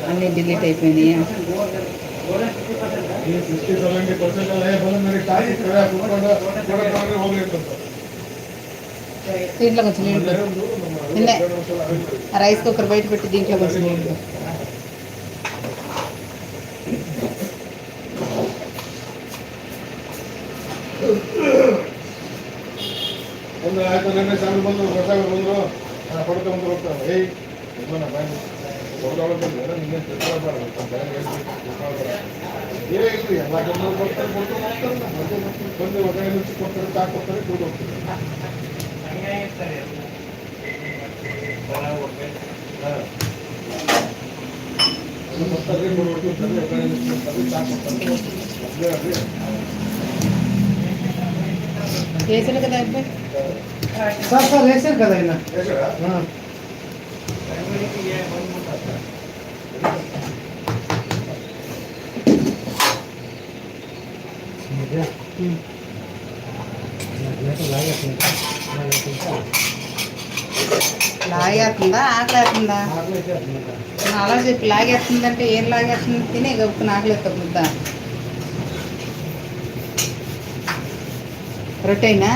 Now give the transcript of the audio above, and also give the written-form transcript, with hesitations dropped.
అన్నీ డిలీట్ అయిపోయినాయి. దీంట్లో కొంచెం నీళ్ళు నిన్నే రైస్ కుక్కర్ బయట పెట్టి దీంట్లో కొంచెం నీళ్ళు. ಒಂದು ಆಯ್ತು ನಿನ್ನೆ ಸಾಲು ಬಂದು ಹೊಸಾಗ ಬಂದರು ಕೊಡ್ತಾ ಬಂದು ಹೋಗ್ತಾರೆ ಏಯ್ ಕೊಡ್ತಾಳೆ ಬಂದ್ರೆ ನಿನ್ನೆ ಏನಾಯ್ತು ಎಲ್ಲ ಜನರು ಬರ್ತಾರೆ ಕೊಡ್ತಾ ಹೋಗ್ತಾರೆ ಬಂದು ಹೊಸ ರುಚಿ ಕೊಡ್ತಾರೆ ಚಾಕ್ ಕೊಡ್ತಾರೆ ಕೂಡ್ ಹೋಗ್ತಾರೆ. ಬರ್ತಾರೆ ಕೊಡ್ತಾರೆ ಚಾಕ್ ಕೊಡ್ತಾರೆ. వేసాడు కదా అబ్బాయి సార్ సార్ వేసారు కదా ఆయన లాగేస్తుందా ఆకలేస్తుందా? అలా చెప్పి లాగేస్తుందంటే ఏం లాగేస్తుంది? తినే గప్పుకుని ఆకలేస్తుంది ముద్ద. రొట్టెనా?